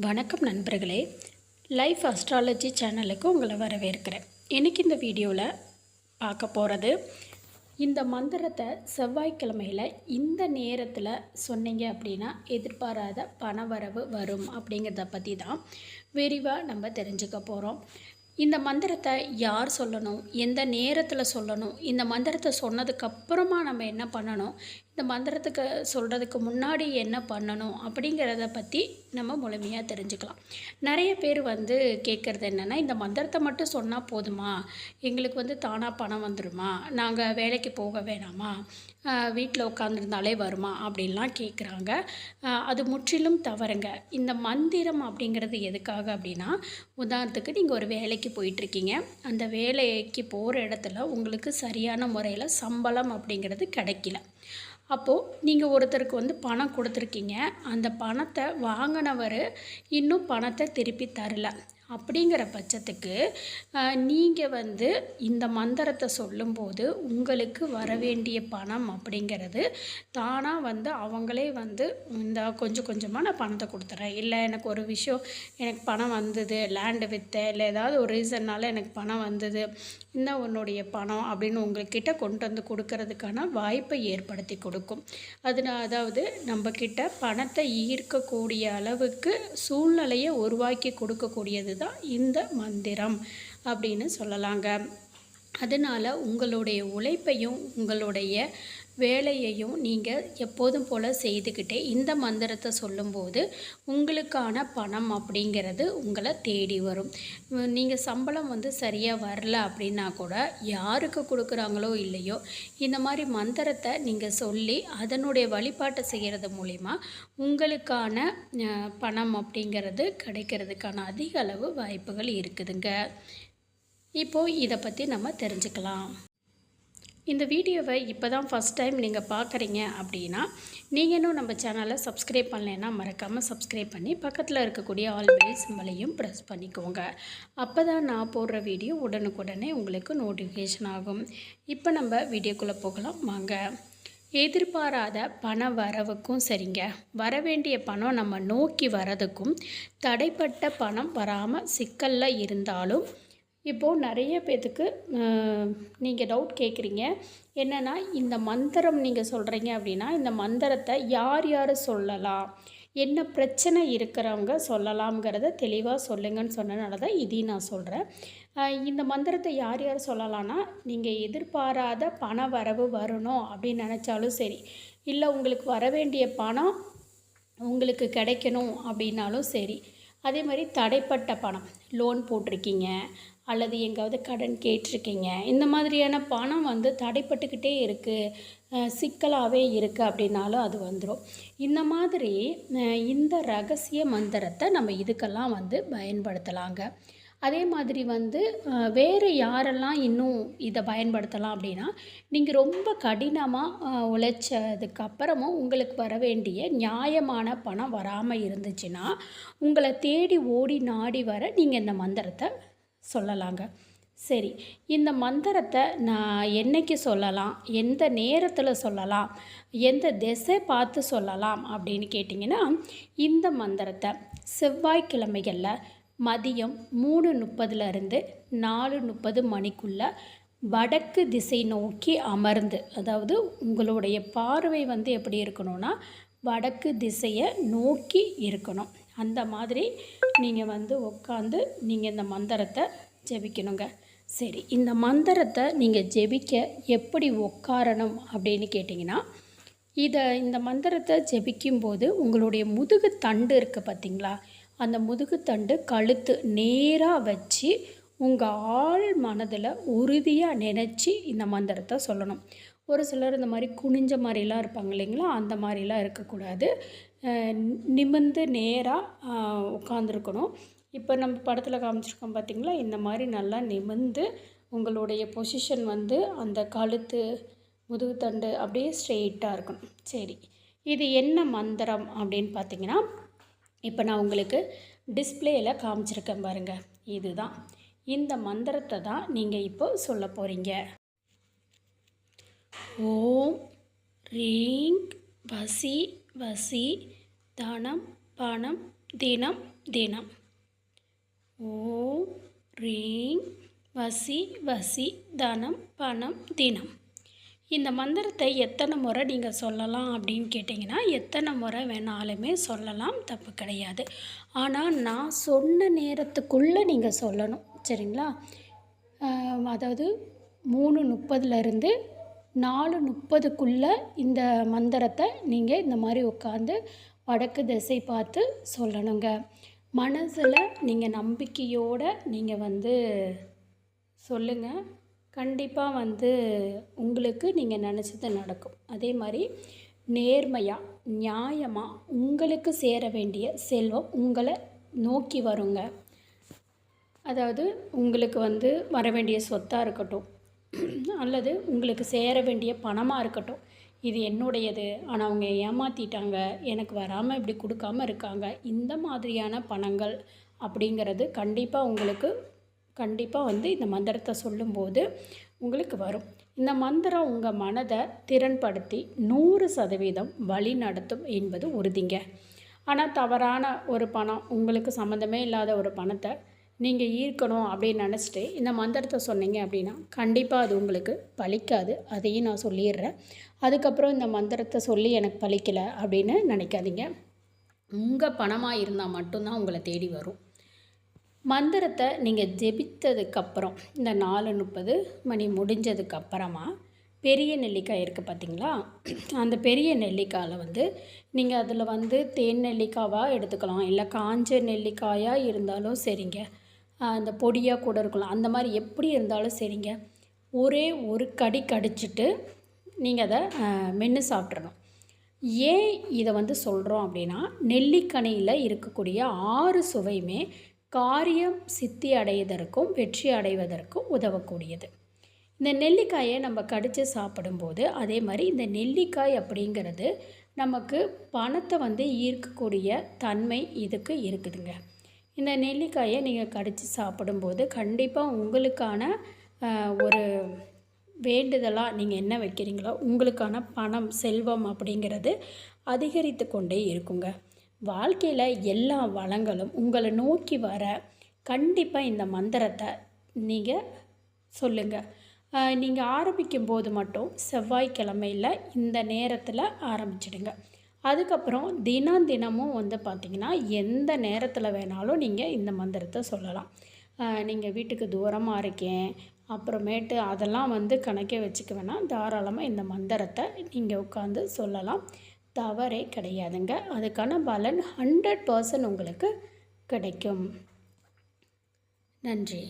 வணக்கம் நண்பர்களே, life astrology சேனலுக்கு உங்களை வரவேற்கிறேன். இன்றைக்கி இந்த வீடியோவில் பார்க்க போகிறது, இந்த மந்திரத்தை செவ்வாய்க்கிழமையில் இந்த நேரத்தில் சொன்னீங்க அப்படின்னா எதிர்பாராத பணவரவு வரும் அப்படிங்கிறத பற்றி தான் விரிவாக நம்ம தெரிஞ்சுக்க போகிறோம். இந்த மந்திரத்தை யார் சொல்லணும், எந்த நேரத்தில் சொல்லணும், இந்த மந்திரத்தை சொன்னதுக்கப்புறமா நம்ம என்ன பண்ணணும், இந்த மந்திரத்துக்கு சொல்கிறதுக்கு முன்னாடி என்ன பண்ணணும் அப்படிங்கிறத பற்றி நம்ம முழுமையாக தெரிஞ்சுக்கலாம். நிறைய பேர் கேட்குறது என்னென்னா, இந்த மந்திரத்தை மட்டும் சொன்னால் போதுமா, எங்களுக்கு தானாக பணம் வந்துடுமா, நாங்கள் வேலைக்கு போக வேணாமா, வீட்டில் உட்காந்துருந்தாலே வருமா அப்படின்லாம் கேட்குறாங்க. அது முற்றிலும் தவறுங்க. இந்த மந்திரம் அப்படிங்கிறது எதுக்காக அப்படின்னா, உதாரணத்துக்கு நீங்கள் ஒரு வேலைக்கு போயிட்டுருக்கீங்க, அந்த வேலைக்கு போகிற இடத்துல உங்களுக்கு சரியான முறையில் சம்பளம் அப்படிங்கிறது கிடைக்கல. அப்போது நீங்கள் ஒருத்தருக்கு பணம் கொடுத்துருக்கீங்க, அந்த பணத்தை வாங்கினவர் இன்னும் பணத்தை திருப்பி தரல. அப்படிங்கிற பட்சத்துக்கு நீங்கள் இந்த மந்திரத்தை சொல்லும்போது உங்களுக்கு வரவேண்டிய பணம் அப்படிங்கிறது தானாக அவங்களே இந்த கொஞ்சம் கொஞ்சமாக நான் பணத்தை கொடுத்துட்றேன், இல்லை எனக்கு ஒரு விஷயம் எனக்கு பணம் வந்தது, லேண்டு விற்றேன், இல்லை ஏதாவது ஒரு ரீசன்னால் எனக்கு பணம் வந்தது, இந்த உன்னுடைய பணம் அப்படின்னு உங்கள்கிட்ட கொண்டு வந்து கொடுக்கறதுக்கான வாய்ப்பை ஏற்படுத்தி கொடுக்கும். அதாவது நம்மக்கிட்ட பணத்தை ஈர்க்கக்கூடிய அளவுக்கு சூழ்நிலையை உருவாக்கி கொடுக்கக்கூடியது தான் இந்த மந்திரம் அப்படின்னு சொல்லலாங்க. அதனால் உங்களுடைய உழைப்பையும் உங்களுடைய வேலையையும் நீங்கள் எப்போதும் போல் செய்துக்கிட்டே இந்த மந்திரத்தை சொல்லும்போது உங்களுக்கான பணம் அப்படிங்கிறது உங்களை தேடி வரும். நீங்கள் சம்பளம் சரியாக வரல அப்படின்னா கூட, யாருக்கு கொடுக்குறாங்களோ இல்லையோ, இந்த மாதிரி மந்திரத்தை நீங்கள் சொல்லி அதனுடைய வழிபாட்டை செய்கிறது மூலிமா உங்களுக்கான பணம் அப்படிங்கிறது கிடைக்கிறதுக்கான அதிக அளவு வாய்ப்புகள் இருக்குதுங்க. இப்போது இதை பற்றி நம்ம தெரிஞ்சுக்கலாம். இந்த வீடியோவை இப்போ தான் ஃபஸ்ட் டைம் நீங்கள் பார்க்குறீங்க அப்படின்னா, நீங்கள் இன்னும் நம்ம சேனலை சப்ஸ்கிரைப் பண்ணலைன்னா மறக்காமல் சப்ஸ்கிரைப் பண்ணி பக்கத்தில் இருக்கக்கூடிய ஆல் பெல் சிம்பலையும் ப்ரெஸ் பண்ணிக்கோங்க. அப்போ தான் நான் போடுற வீடியோ உடனுக்குடனே உங்களுக்கு நோட்டிஃபிகேஷன் ஆகும். இப்போ நம்ம வீடியோக்குள்ளே போகலாம் வாங்க. எதிர்பாராத பண வரவுக்கும் சரிங்க, வரவேண்டிய பணம் நம்ம நோக்கி வரதுக்கும், தடைப்பட்ட பணம் வராமல் சிக்கலில் இருந்தாலும், இப்போது நிறைய பேத்துக்கு நீங்கள் டவுட் கேட்குறீங்க. என்னென்னா, இந்த மந்திரம் நீங்கள் சொல்கிறீங்க அப்படின்னா, இந்த மந்திரத்தை யார் யார் சொல்லலாம், என்ன பிரச்சனை இருக்கிறவங்க சொல்லலாம்ங்கிறத தெளிவாக சொல்லுங்கன்னு சொன்னனால தான் இதையும் நான் சொல்கிறேன். இந்த மந்திரத்தை யார் யார் சொல்லலாம்னா, நீங்கள் எதிர்பாராத பண வரவு வரணும் அப்படின்னு நினச்சாலும் சரி, இல்லை உங்களுக்கு வர வேண்டிய பணம் உங்களுக்கு கிடைக்கணும் அப்படின்னாலும் சரி, அதே மாதிரி தடைப்பட்ட பணம், லோன் போட்டிருக்கீங்க அல்லது எங்காவது கடன் கேட்டிருக்கீங்க, இந்த மாதிரியான பணம் தடைப்பட்டுக்கிட்டே இருக்குது, சிக்கலாகவே இருக்குது அப்படின்னாலும் அது வந்துடும். இந்த மாதிரி இந்த ரகசிய மந்திரத்தை நம்ம இதுக்கெல்லாம் பயன்படுத்தலாங்க. அதே மாதிரி வேறு யாரெல்லாம் இன்னும் இதை பயன்படுத்தலாம் அப்படின்னா, நீங்கள் ரொம்ப கடினமாக உழைச்சதுக்கப்புறமும் உங்களுக்கு வர வேண்டிய நியாயமான பணம் வராமல் இருந்துச்சுன்னா, உங்களை தேடி ஓடி நாடி வர நீங்கள் இந்த மந்திரத்தை சொல்லலாங்க. சரி, இந்த மந்திரத்தை நான் என்றைக்கு சொல்லலாம், எந்த நேரத்தில் சொல்லலாம், எந்த திசை பார்த்து சொல்லலாம் அப்படின்னு கேட்டிங்கன்னா, இந்த மந்திரத்தை செவ்வாய்க்கிழமைகளில் மதியம் 3:30 4:30 மணிக்குள்ளே வடக்கு திசை நோக்கி அமர்ந்து, அதாவது உங்களுடைய பார்வை எப்படி இருக்கணும்னா வடக்கு திசையை நோக்கி இருக்கணும். அந்த மாதிரி நீங்கள் உட்காந்து நீங்கள் இந்த மந்திரத்தை ஜெபிக்கணுங்க. சரி, இந்த மந்திரத்தை நீங்கள் ஜெபிக்க எப்படி உட்காரணும் அப்படின்னு கேட்டிங்கன்னா, இந்த மந்திரத்தை ஜெபிக்கும்போது உங்களுடைய முதுகு தண்டு இருக்குது பார்த்திங்களா, அந்த முதுகுத்தண்டு கழுத்து நேராக வச்சு உங்கள் ஆழ் மனதில் உறுதியாக நினச்சி இந்த மந்திரத்தை சொல்லணும். ஒரு சிலர் இந்த மாதிரி குனிஞ்ச மாதிரிலாம் இருப்பாங்க இல்லைங்களா, அந்த மாதிரிலாம் இருக்கக்கூடாது. நிமிர்ந்து நேராக உட்காந்துருக்கணும். இப்போ நம்ம படத்தில் காமிச்சிருக்கோம் பார்த்திங்களா, இந்த மாதிரி நல்லா நிமிர்ந்து உங்களுடைய பொசிஷன் அந்த கழுத்து முதுகுத்தண்டு அப்படியே ஸ்ட்ரெயிட்டாக இருக்கணும். சரி, இது என்ன மந்திரம் அப்படின்னு பார்த்திங்கன்னா, இப்போ நான் உங்களுக்கு டிஸ்பிளேயில் காமிச்சிருக்கேன் பாருங்கள், இதுதான் இந்த மந்திரத்தை தான் நீங்கள் இப்போ சொல்ல போகிறீங்க. ஓம் ரீங் வசி வசி தனம் பணம் தினம் தினம். ஓம் ரீம் வசி வசி தனம் பணம் தினம். இந்த மந்திரத்தை எத்தனை முறை நீங்கள் சொல்லலாம் அப்படின்னு கேட்டிங்கன்னா, எத்தனை முறை வேணாலுமே சொல்லலாம், தப்பு கிடையாது. ஆனால் நான் சொன்ன நேரத்துக்குள்ளே நீங்கள் சொல்லணும், சரிங்களா? அதாவது 3:30லேருந்து 4:30க்குள்ளே இந்த மந்திரத்தை நீங்கள் இந்த மாதிரி உட்காந்து வடக்கு திசை பார்த்து சொல்லணுங்க. மனசில் நீங்கள் நம்பிக்கையோடு நீங்கள் சொல்லுங்கள். கண்டிப்பாக உங்களுக்கு நீங்கள் நினச்சது நடக்கும். அதே மாதிரி நேர்மையாக நியாயமாக உங்களுக்கு சேர வேண்டிய செல்வம் உங்களை நோக்கி வருங்க. அதாவது உங்களுக்கு வர வேண்டிய சொத்தாக இருக்கட்டும், அல்லது உங்களுக்கு சேர வேண்டிய பணமாக இருக்கட்டும், இது என்னுடையது, ஆனால் அவங்க ஏமாற்றிட்டாங்க, எனக்கு வராமல் இப்படி கொடுக்காம இருக்காங்க, இந்த மாதிரியான பணங்கள் அப்படிங்கிறது கண்டிப்பாக இந்த மந்திரத்தை சொல்லும்போது உங்களுக்கு வரும். இந்த மந்திரம் உங்கள் மனதை திறன்படுத்தி 100% வழி நடத்தும் என்பது உறுதிங்க. ஆனால் தவறான ஒரு பணம், உங்களுக்கு சம்மந்தமே இல்லாத ஒரு பணத்தை நீங்கள் ஈர்க்கணும் அப்படின்னு நினச்சிட்டு இந்த மந்திரத்தை சொன்னீங்க அப்படின்னா கண்டிப்பாக அது உங்களுக்கு பலிக்காது. அதையும் நான் சொல்லிடுறேன். அதுக்கப்புறம் இந்த மந்திரத்தை சொல்லி எனக்கு பலிக்கலை அப்படின்னு நினைக்காதீங்க. உங்கள் பணமாக இருந்தால் மட்டும்தான் உங்களை தேடி வரும். மந்திரத்தை நீங்கள் ஜெபித்ததுக்கப்புறம் இந்த 4:30 மணி முடிஞ்சதுக்கப்புறமா பெரிய நெல்லிக்காய் இருக்குது பார்த்தீங்களா, அந்த பெரிய நெல்லிக்காயில் நீங்கள் அதில் தேன் நெல்லிக்காவாக எடுத்துக்கலாம், இல்லை காஞ்ச நெல்லிக்காயாக இருந்தாலும் சரிங்க, அந்த பொடியாக கூட இருக்கலாம், அந்த மாதிரி எப்படி இருந்தாலும் சரிங்க. ஒரே ஒரு கடி கடிச்சிட்டு நீங்கள் அதை மென்று சாப்பிட்றணும். ஏன் இதை சொல்கிறோம் அப்படின்னா, நெல்லிக்கனியில் இருக்கக்கூடிய 6 சுவையுமே காரியம் சித்தி அடைவதற்கும் வெற்றி அடைவதற்கும் உதவக்கூடியது. இந்த நெல்லிக்காயை நம்ம கடித்து சாப்பிடும்போது அதே மாதிரி இந்த நெல்லிக்காய் அப்படிங்கிறது நமக்கு பணத்தை ஈர்க்கக்கூடிய தன்மை இதுக்கு இருக்குதுங்க. இந்த நெல்லிக்காயை நீங்கள் கடித்து சாப்பிடும்போது கண்டிப்பாக உங்களுக்கான ஒரு வேண்டுதலாக நீங்கள் என்ன வைக்கிறீங்களோ உங்களுக்கான பணம் செல்வம் அப்படிங்கிறது அதிகரித்து கொண்டே இருக்குங்க. வாழ்க்கையில் எல்லா வளங்களும் உங்களை நோக்கி வர கண்டிப்பாக இந்த மந்திரத்தை நீங்கள் சொல்லுங்கள். நீங்கள் ஆரம்பிக்கும்போது மட்டும் செவ்வாய்க்கிழமையில் இந்த நேரத்தில் ஆரம்பிச்சிடுங்க. அதுக்கப்புறம் தினமும் பார்த்திங்கன்னா எந்த நேரத்தில் வேணாலும் நீங்கள் இந்த மந்திரத்தை சொல்லலாம். நீங்கள் வீட்டுக்கு தூரமாக இருக்கேன் அப்புறமேட்டு அதெல்லாம் கணக்கே வச்சுக்க வேணாம், தாராளமாக இந்த மந்திரத்தை நீங்கள் உட்காந்து சொல்லலாம், தவறே கிடையாதுங்க. அதுக்கான பலன் 100% உங்களுக்கு கிடைக்கும். நன்றி.